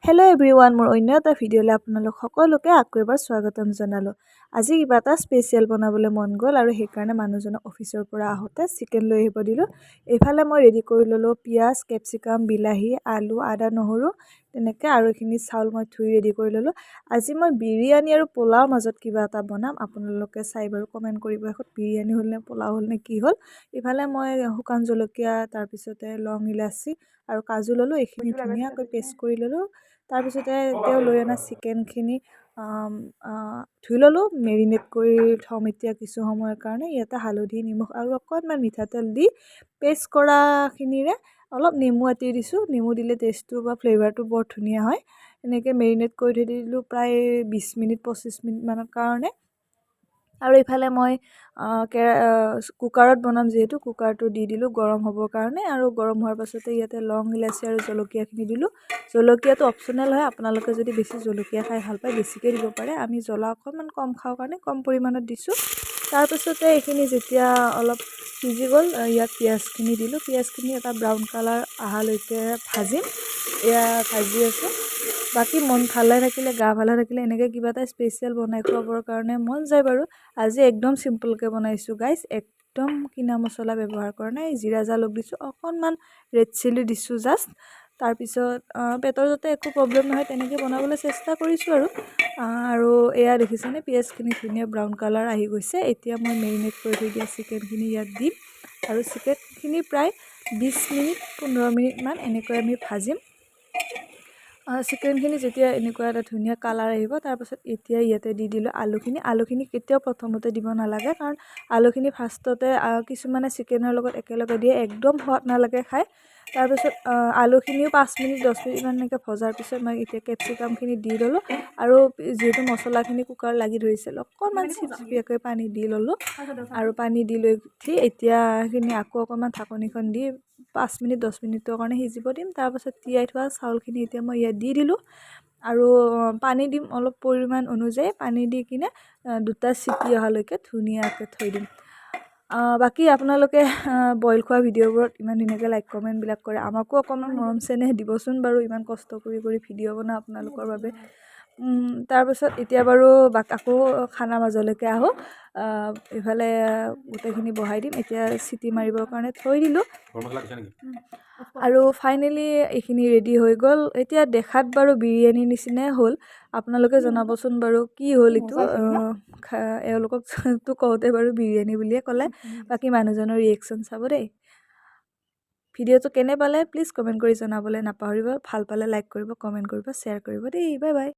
Hello' everyone, মোৰ অন্য এটা ভিডিঅ'লৈ আপোনালোক সকলোকে আকৌ এবাৰ স্বাগতম জনালোঁ। আজি কিবা এটা স্পেচিয়েল বনাবলৈ মন গ'ল আৰু সেইকাৰণে মানুহজনক অফিচৰ পৰা আহোঁতে চিকেন লৈ আহিব দিলোঁ। এইফালে মই ৰেডি কৰি ল'লোঁ পিঁয়াজ, কেপচিকাম, বিলাহী, আলু, আদা, নহৰু তেনেকৈ আৰু এইখিনি চাউল মই ধুই ৰেডি কৰি ল'লোঁ। আজি মই বিৰিয়ানী আৰু পোলাওৰ মাজত কিবা এটা বনাম। আপোনালোকে চাই বাৰু কমেণ্ট কৰিব শেষত বিৰিয়ানী হ'ল নে পোলাও হ'ল নে কি হ'ল। ইফালে মই শুকান জলকীয়া, তাৰপিছতে লং ইলাচি আৰু কাজু ল'লোঁ। এইখিনি ধুনীয়াকৈ পেষ্ট কৰি ল'লোঁ। তাৰপিছতে তেওঁ লৈ অনা চিকেনখিনি ধুই ল'লোঁ, মেৰিনেট কৰি থ'ম এতিয়া কিছু সময়ৰ কাৰণে। ইয়াতে হালধি, নিমখ আৰু অকণমান মিঠাতেল দি পেষ্ট কৰাখিনিৰে অলপ নেমু আটি দিছোঁ। নেমু দিলে টেষ্টটো বা ফ্লেভাৰটো বৰ ধুনীয়া হয়। এনেকৈ মেৰিনেট কৰি থৈ দিলোঁ প্ৰায় 20 মিনিট 25 মিনিটমানৰ কাৰণে। আৰু ইফালে মই কুকাৰত বনাম যিহেতু কুকাৰটো দি দিলোঁ গৰম হ'বৰ কাৰণে। আৰু গৰম হোৱাৰ পাছতে ইয়াতে লং ইলাচি আৰু জলকীয়াখিনি দিলোঁ। জলকীয়াটো অপশ্যনেল হয়, আপোনালোকে যদি বেছি জলকীয়া খাই ভাল পায় বেছিকৈ দিব পাৰে। আমি জ্বলা অকণমান কম খাওঁ কাৰণে কম পৰিমাণত দিছোঁ। তাৰপিছতে এইখিনি যেতিয়া অলপ সিজি গ'ল, ইয়াত পিঁয়াজখিনি দিলোঁ। পিঁয়াজখিনি এটা ব্ৰাউন কালাৰ অহালৈকে ভাজিম। এয়া ভাজি আছোঁ। বাকী মন ভালে থাকিলে, গা ভালে থাকিলে এনেকৈ কিবা এটা স্পেচিয়েল বনাই খুৱাবৰ কাৰণে মন যায় বাৰু। আজি একদম চিম্পলকৈ বনাইছোঁ গাইজ, একদম কিনা মছলা ব্যৱহাৰ কৰা নাই। জিৰা জালুক দিছোঁ, অকণমান ৰেড চিলি দিছোঁ জাষ্ট। তাৰপিছত পেটৰ যাতে একো প্ৰব্লেম নহয় তেনেকৈ বনাবলৈ চেষ্টা কৰিছোঁ আৰু এয়া দেখিছেনে পিঁয়াজখিনি ধুনীয়া ব্ৰাউন কালাৰ আহি গৈছে। এতিয়া মই মেৰিনেট কৰি থৈ দিয়া চিকেনখিনি ইয়াত দিম আৰু চিকেনখিনি প্ৰায় 20 মিনিট 15 মিনিটমান এনেকৈ আমি ভাজিম। চিকেনখিনি যেতিয়া এনেকুৱা এটা ধুনীয়া কালাৰ আহিব, তাৰপাছত এতিয়া ইয়াতে দি দিলোঁ আলুখিনি। আলুখিনি কেতিয়াও প্ৰথমতে দিব নালাগে, কাৰণ আলুখিনি ফাৰ্ষ্টতে কিছুমানে চিকেনৰ লগত একেলগে দিয়ে, একদম সোৱাদ নালাগে খাই। তাৰপিছত আলুখিনিও 5 মিনিট 10 মিনিটমান এনেকৈ ভজাৰ পিছত মই এতিয়া কেপচিকামখিনি দি ল'লোঁ। আৰু যিহেতু মছলাখিনি কুকাৰ লাগি ধৰিছিল, অকণমান চিপচিপিয়াকৈ পানী দি ল'লোঁ। আৰু পানী দি লৈ উঠি এতিয়া সেইখিনি আকৌ অকণমান ঢাকনিখন দি 5 মিনিট 10 মিনিটৰ কাৰণে সিজিব দিম। তাৰপাছত তিয়াই থোৱা চাউলখিনি এতিয়া মই ইয়াত দি দিলোঁ আৰু পানী দিম অলপ পৰিমাণ অনুযায়ী। পানী দি কিনে 2টা চিটি অহালৈকে ধুনীয়াকৈ থৈ দিম। বাকী আপোনালোকে বইল খোৱা ভিডিঅ'বোৰত ইমান ধুনীয়াকৈ লাইক কমেণ্টবিলাক কৰে, আমাকো অকণমান মৰম চেনেহ দিবচোন বাৰু। ইমান কষ্ট কৰি ভিডিঅ' বনাওঁ আপোনালোকৰ বাবে। তাৰপিছত এতিয়া বাৰু আকৌ খানা মাজলৈকে আহোঁ। এইফালে গোটেইখিনি বহাই দিম, এতিয়া চিটি মাৰিবৰ কাৰণে থৈ দিলোঁ। আৰু ফাইনেলি এইখিনি ৰেডি হৈ গ'ল। এতিয়া দেখাত বাৰু বিৰিয়ানীৰ নিচিনাই হ'ল। আপোনালোকে জনাবচোন বাৰু কি হ'ল এইটো। এওঁলোককতো কওঁতে বাৰু বিৰিয়ানী বুলিয়ে ক'লে। বাকী মানুহজনৰ ৰিয়েকশ্যন চাব দেই। ভিডিঅ'টো কেনে পালে প্লিজ কমেণ্ট কৰি জনাবলৈ নাপাহৰিব। ভাল পালে লাইক কৰিব, কমেণ্ট কৰিব, শ্বেয়াৰ কৰিব দেই। Bye bye.